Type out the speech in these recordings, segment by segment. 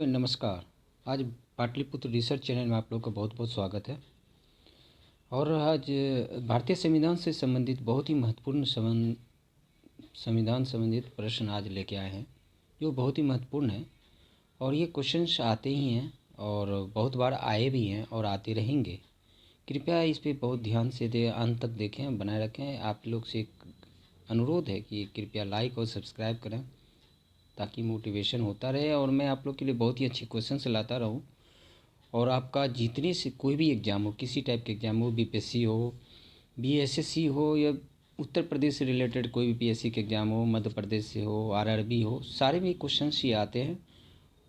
नमस्कार। आज Pataliputra research channel में आप लोग का बहुत बहुत स्वागत है। और आज भारतीय संविधान से संबंधित बहुत ही महत्वपूर्ण संविधान संबंधित प्रश्न आज लेके आए हैं, जो बहुत ही महत्वपूर्ण है। और ये क्वेश्चंस आते ही हैं और बहुत बार आए भी हैं और आते रहेंगे। कृपया इस पे बहुत ध्यान से अंत तक देखें, बनाए रखें। आप लोग से एक अनुरोध है कि कृपया लाइक और सब्सक्राइब करें ताकि मोटिवेशन होता रहे और मैं आप लोग के लिए बहुत ही अच्छी क्वेश्चन से लाता रहूं। और आपका जितने से कोई भी एग्ज़ाम हो, किसी टाइप के एग्ज़ाम हो, बीपीएससी हो, बीएसएससी हो, या उत्तर प्रदेश से रिलेटेड कोई भी पीएससी के एग्ज़ाम हो, मध्य प्रदेश से हो, आरआरबी हो, सारे भी क्वेश्चन ही आते हैं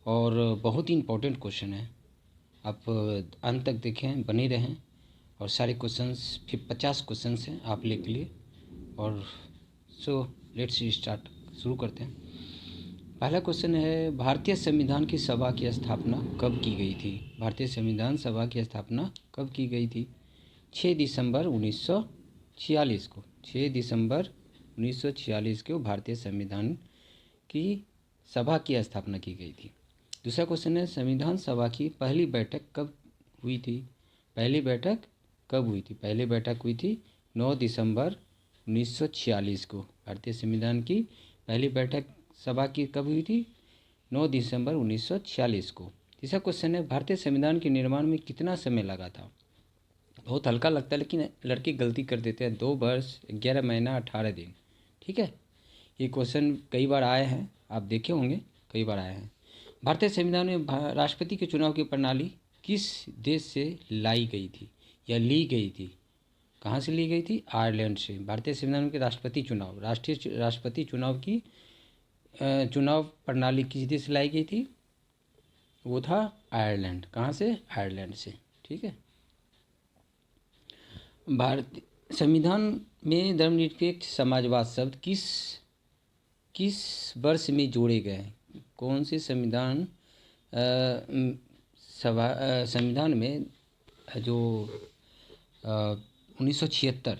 और बहुत ही इंपॉर्टेंट क्वेश्चन है। आप अंत तक देखें, बने रहें। और सारे क्वेश्चंस फिर 50 क्वेश्चंस हैं आप लोग के लिए। और सो लेट्स स्टार्ट, शुरू करते हैं। पहला क्वेश्चन है, भारतीय संविधान की सभा की स्थापना कब की गई थी? भारतीय संविधान सभा की स्थापना कब की गई थी? 6 दिसंबर 1946 को। 6 दिसंबर 1946 को भारतीय संविधान की सभा की स्थापना की गई थी। दूसरा क्वेश्चन है, संविधान सभा की पहली बैठक कब हुई थी? पहली बैठक कब हुई थी? पहली बैठक हुई थी 9 दिसंबर 1946 को। भारतीय संविधान की पहली बैठक सभा की कब हुई थी? 9 दिसंबर 1946 को। तीसरा क्वेश्चन है, भारतीय संविधान के निर्माण में कितना समय लगा था? बहुत हल्का लगता है लेकिन लड़के गलती कर देते हैं। 2 वर्ष 11 महीना 18 दिन। ठीक है, ये क्वेश्चन कई बार आए हैं, आप देखे होंगे, कई बार आए हैं। भारतीय संविधान में राष्ट्रपति के चुनाव की प्रणाली किस देश से लाई गई थी या ली गई थी? कहाँ से ली गई थी? आयरलैंड से। भारतीय संविधान के राष्ट्रपति चुनाव, राष्ट्रीय राष्ट्रपति चुनाव की चुनाव प्रणाली किस देश से लाई गई थी? वो था आयरलैंड। कहाँ से? आयरलैंड से। ठीक है। भारतीय संविधान में धर्मनिरपेक्ष समाजवाद शब्द किस किस वर्ष में जोड़े गए हैं? कौन से संविधान में जो 1976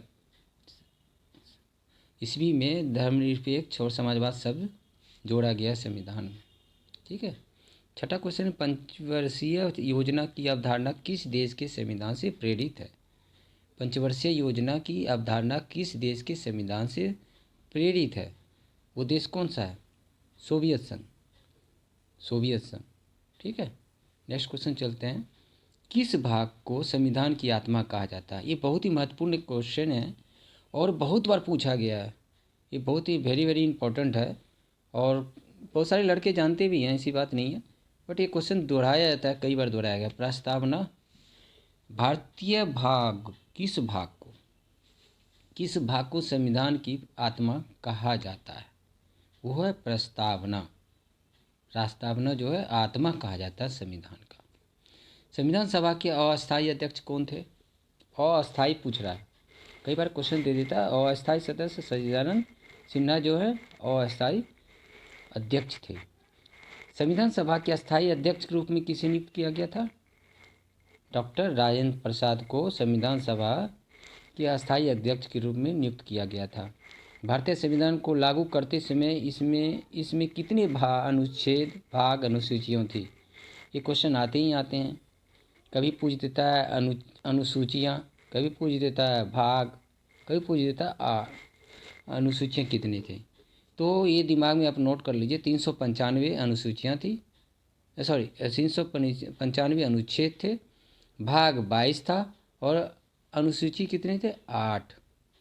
ईस्वी में धर्मनिरपेक्ष और समाजवाद शब्द जोड़ा गया संविधान में। ठीक है। छठा क्वेश्चन, पंचवर्षीय योजना की अवधारणा किस देश के संविधान से प्रेरित है? पंचवर्षीय योजना की अवधारणा किस देश के संविधान से प्रेरित है? वो देश कौन सा है? सोवियत संघ। सोवियत संघ। ठीक है। नेक्स्ट क्वेश्चन चलते हैं, किस भाग को संविधान की आत्मा कहा जाता है? ये बहुत ही महत्वपूर्ण क्वेश्चन है और बहुत बार पूछा गया है। ये बहुत ही वेरी वेरी इंपॉर्टेंट है और बहुत सारे लड़के जानते भी हैं, ऐसी बात नहीं है, बट ये क्वेश्चन दोहराया जाता है, कई बार दोहराया गया। प्रस्तावना, भारतीय भाग, किस भाग को संविधान की आत्मा कहा जाता है? वो है प्रस्तावना। प्रस्तावना जो है आत्मा कहा जाता है संविधान का। संविधान सभा के अस्थायी अध्यक्ष कौन थे? अस्थायी पूछ रहा है, कई बार क्वेश्चन दे देता है। अस्थायी सदस्य सच्चिदानंद सिन्हा जो है अस्थायी अध्यक्ष थे। संविधान सभा के अस्थायी अध्यक्ष के रूप में किसे नियुक्त किया गया था? डॉक्टर राजेंद्र प्रसाद को संविधान सभा के अस्थायी अध्यक्ष के रूप में नियुक्त किया गया था। भारतीय संविधान को लागू करते समय इसमें कितने अनुच्छेद, भाग, अनुसूचियाँ थी? ये क्वेश्चन आते ही आते हैं। कभी पूछ देता है अनुसूचियाँ, कभी पूछ देता है भाग, कभी पूछ देता है अनुसूचियाँ कितनी थी। तो ये दिमाग में आप नोट कर लीजिए, 395 अनुसूचियाँ थी, सॉरी 395 अनुच्छेद थे, भाग 22 था और अनुसूची कितने थे? 8।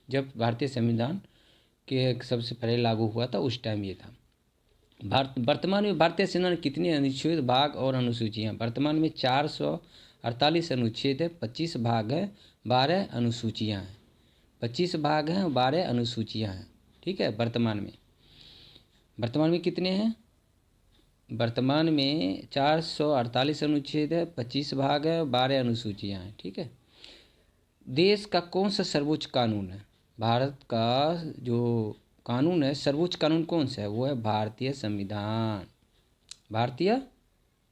जब भारतीय संविधान के सबसे पहले लागू हुआ था उस टाइम ये था। वर्तमान में भारतीय संविधान में कितने अनुच्छेद, भाग और अनुसूचियाँ? वर्तमान में 448 अनुच्छेद है, 25 भाग है, 12 अनुसूचियाँ हैं। 25 भाग हैं, 12 अनुसूचियाँ हैं। ठीक है। वर्तमान में कितने हैं? वर्तमान में 448 अनुच्छेद है, 25 भाग है, 12 अनुसूचियाँ हैं। ठीक है। देश का कौन सा सर्वोच्च कानून है? भारत का जो कानून है, सर्वोच्च कानून कौन सा है? वो है भारतीय संविधान। भारतीय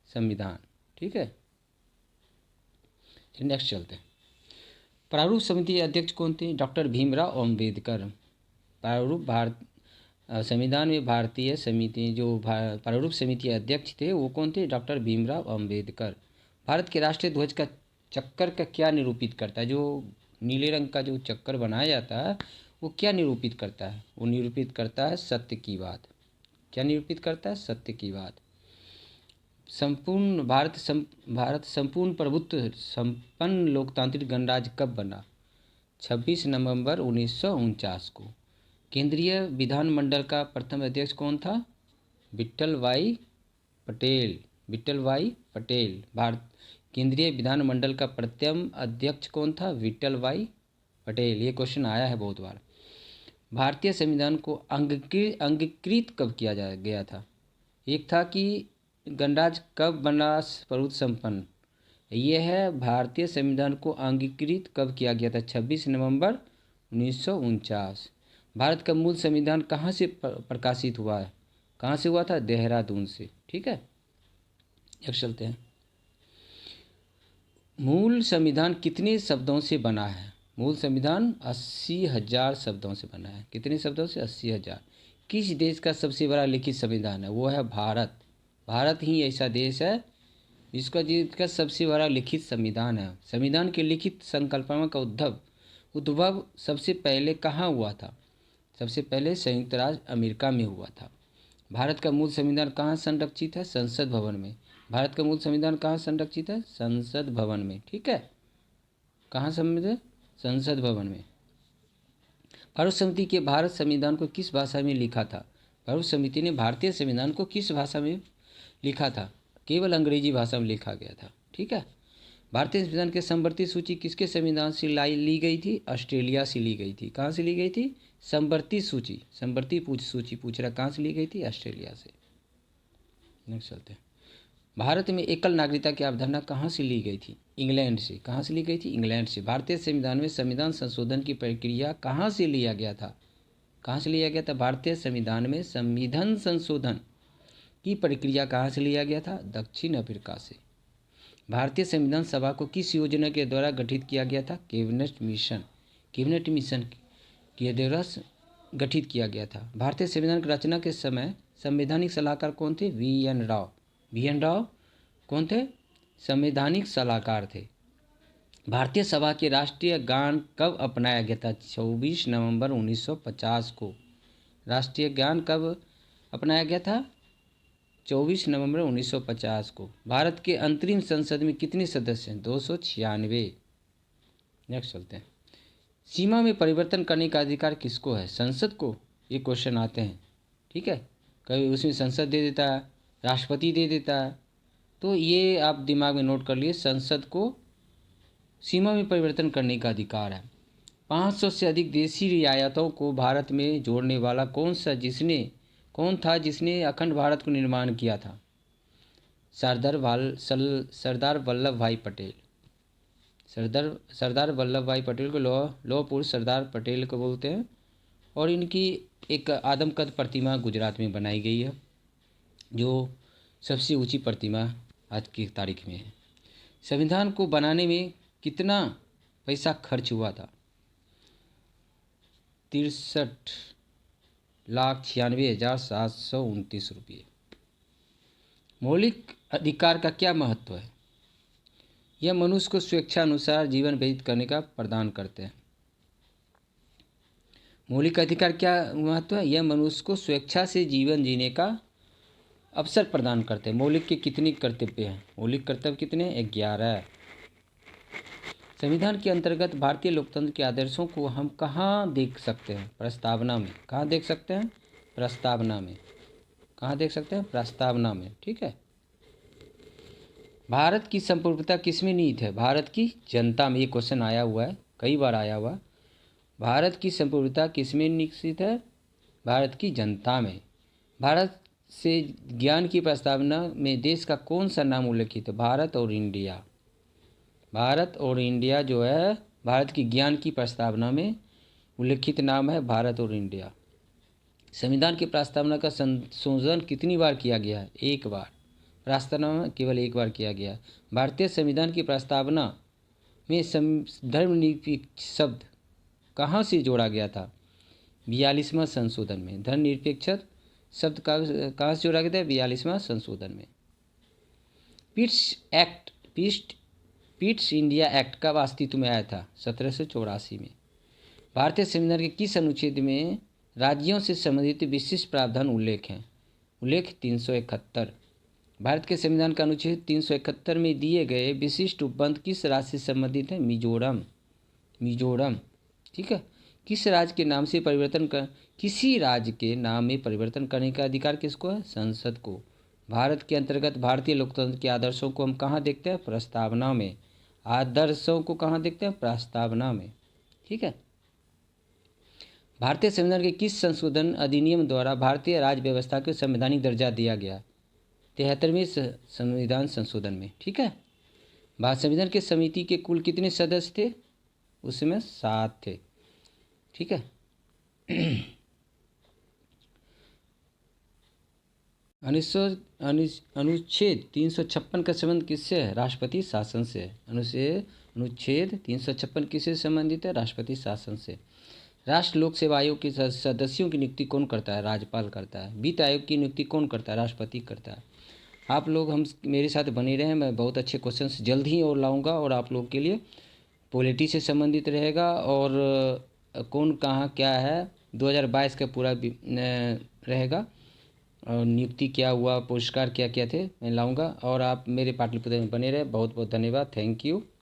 संविधान। ठीक है। नेक्स्ट चलते हैं। प्रारूप समिति अध्यक्ष कौन थे? डॉक्टर भीमराव अम्बेडकर। संविधान में भारतीय समिति जो प्रारूप समिति अध्यक्ष थे वो कौन थे? डॉक्टर भीमराव अंबेडकर। भारत के राष्ट्रीय ध्वज का चक्कर का क्या निरूपित करता है? जो नीले रंग का जो चक्कर बनाया जाता है वो क्या निरूपित करता है? वो निरूपित करता है सत्य की बात। क्या निरूपित करता है? सत्य की बात। भारत संपूर्ण प्रभुत्व संपन्न लोकतांत्रिक गणराज्य कब बना? 26 नवंबर 1949 को। केंद्रीय विधानमंडल का प्रथम अध्यक्ष कौन था? विट्ठल भाई पटेल। विट्ठल भाई पटेल। भारत केंद्रीय विधानमंडल का प्रथम अध्यक्ष कौन था? विट्ठल भाई पटेल। ये क्वेश्चन आया है बहुत बार। भारतीय संविधान को अंगीकृत कब किया गया था? एक था कि गणराज्य कब बना प्रभुत्व संपन्न। यह है भारतीय संविधान को अंगीकृत कब किया गया था? 26 नवंबर 1949। भारत का मूल संविधान कहाँ से प्रकाशित हुआ है? कहाँ से हुआ था? देहरादून से। ठीक है, अब चलते हैं। मूल संविधान कितने शब्दों से बना है? मूल संविधान 80,000 शब्दों से बना है। कितने शब्दों से? 80,000। किस देश का सबसे बड़ा लिखित संविधान है? वो है भारत। भारत ही ऐसा देश है जिसका सबसे बड़ा लिखित संविधान है। संविधान के लिखित संकल्पना का उद्भव सबसे पहले कहाँ हुआ था? सबसे पहले संयुक्त राज्य अमेरिका में हुआ था। भारत का मूल संविधान कहाँ संरक्षित है? संसद भवन में। भारत का मूल संविधान कहाँ संरक्षित है? संसद भवन में। ठीक है, कहाँ संरक्षित? संसद भवन में। भारत समिति के भारत संविधान को किस भाषा में लिखा था? भारत समिति ने भारतीय संविधान को किस भाषा में लिखा था? केवल अंग्रेजी भाषा में लिखा गया था। ठीक है, भारतीय संविधान की समवर्ती सूची किसके संविधान से ली गई थी? ऑस्ट्रेलिया से ली गई थी। कहाँ से ली गई थी? समवर्ती सूची। समवर्ती सूची पूछ रहा, कहाँ से ली गई थी? ऑस्ट्रेलिया से। नेक्स्ट चलते हैं। भारत में एकल नागरिकता की अवधारणा कहाँ से ली गई थी? इंग्लैंड से। कहाँ से ली गई थी? इंग्लैंड से। भारतीय संविधान में संविधान संशोधन की प्रक्रिया कहाँ से लिया गया था? कहाँ से लिया गया था? भारतीय संविधान में संविधान संशोधन की प्रक्रिया कहाँ से लिया गया था? दक्षिण अफ्रीका से। भारतीय संविधान सभा को किस योजना के द्वारा गठित किया गया था? Cabinet mission. कैबिनेट मिशन के द्वारा गठित किया गया था। भारतीय संविधान की रचना के समय संवैधानिक सलाहकार कौन थे? वी.एन. राव। वी.एन. राव कौन थे? संवैधानिक सलाहकार थे। भारतीय सभा के राष्ट्रीय गान कब अपनाया गया था? 24 नवंबर 1950 को। राष्ट्रीय गान कब अपनाया गया था? 24 नवंबर 1950 को। भारत के अंतरिम संसद में कितने सदस्य हैं? 296। नेक्स्ट चलते हैं। सीमा में परिवर्तन करने का अधिकार किसको है? संसद को। ये क्वेश्चन आते हैं। ठीक है, कभी उसमें संसद दे देता है, राष्ट्रपति दे देता है, तो ये आप दिमाग में नोट कर लिए, संसद को सीमा में परिवर्तन करने का अधिकार है। 500 से अधिक देशी रियायतों को भारत में जोड़ने वाला कौन था जिसने अखंड भारत को निर्माण किया था? सरदार वल्लभ भाई पटेल। सरदार वल्लभ भाई पटेल को लौह पुरुष सरदार पटेल को बोलते हैं। और इनकी एक आदमकद प्रतिमा गुजरात में बनाई गई है, जो सबसे ऊंची प्रतिमा आज की तारीख में है। संविधान को बनाने में कितना पैसा खर्च हुआ था? 63,96,729 रुपये। मौलिक अधिकार का क्या महत्व है? यह मनुष्य को स्वेच्छानुसार जीवन व्यतीत करने का प्रदान करते हैं। मौलिक अधिकार क्या महत्व है? यह मनुष्य को स्वेच्छा से जीवन जीने का अवसर प्रदान करते हैं। मौलिक के कितने कर्तव्य हैं? मौलिक कर्तव्य कितने? 11। संविधान के अंतर्गत भारतीय लोकतंत्र के आदर्शों को हम कहाँ देख सकते हैं? प्रस्तावना में। कहाँ देख सकते हैं? प्रस्तावना में। कहाँ देख सकते हैं? प्रस्तावना में। ठीक है। भारत की संप्रभुता किसमें निहित है? भारत की जनता में। ये क्वेश्चन आया हुआ है, कई बार आया हुआ। भारत की संप्रभुता किसमें निहित है? भारत की जनता में। भारत से ज्ञान की प्रस्तावना में देश का कौन सा नाम उल्लेखित है? भारत और इंडिया। भारत और इंडिया जो है, भारत की ज्ञान की प्रस्तावना में उल्लेखित नाम है भारत और इंडिया। संविधान की प्रस्तावना का संशोधन कितनी बार किया गया है? एक बार। प्रस्तावना में केवल एक बार किया गया। भारतीय संविधान की प्रस्तावना में धर्मनिरपेक्ष शब्द कहाँ से जोड़ा गया था? 42वां संशोधन में। धर्मनिरपेक्ष शब्द कहाँ से जोड़ा गया था? 42वां संशोधन में। पीट्स इंडिया एक्ट कब अस्तित्व में आया था? 1784 में। भारतीय संविधान के किस अनुच्छेद में राज्यों से संबंधित विशिष्ट प्रावधान उल्लेख हैं? उल्लेख 371। भारत के संविधान का अनुच्छेद 371 में दिए गए विशिष्ट उपबंध किस राज्य से संबंधित है? मिजोरम। ठीक है। किसी राज्य के नाम में परिवर्तन करने का अधिकार किसको है? संसद को। भारत के अंतर्गत भारतीय लोकतंत्र के आदर्शों को हम कहाँ देखते हैं? प्रस्तावना में। आदर्शों को कहाँ देखते हैं? प्रस्तावना में। ठीक है। भारतीय संविधान के किस संशोधन अधिनियम द्वारा भारतीय राज्य व्यवस्था को संवैधानिक दर्जा दिया गया? 73वें संविधान संशोधन में। ठीक है। भारत संविधान की समिति के कुल कितने सदस्य थे? उसमें 7 थे। ठीक है। अनुच्छेद 356 का संबंध किससे है? राष्ट्रपति शासन से। अनुच्छेद 356 किससे संबंधित है? राष्ट्रपति शासन से। राष्ट्र लोक सेवा आयोग के सदस्यों की नियुक्ति कौन करता है? राज्यपाल करता है। वित्त आयोग की नियुक्ति कौन करता है? राष्ट्रपति करता है। आप लोग मेरे साथ बने रहें, मैं बहुत अच्छे क्वेश्चंस जल्द ही और लाऊंगा और आप लोग के लिए। पॉलिटी से संबंधित रहेगा और कौन कहाँ क्या है 2022 का पूरा रहेगा और नियुक्ति क्या हुआ, पुरस्कार क्या क्या थे, मैं लाऊंगा। और आप मेरे पाटलिपुत्र में बने रहे। बहुत बहुत धन्यवाद। Thank you.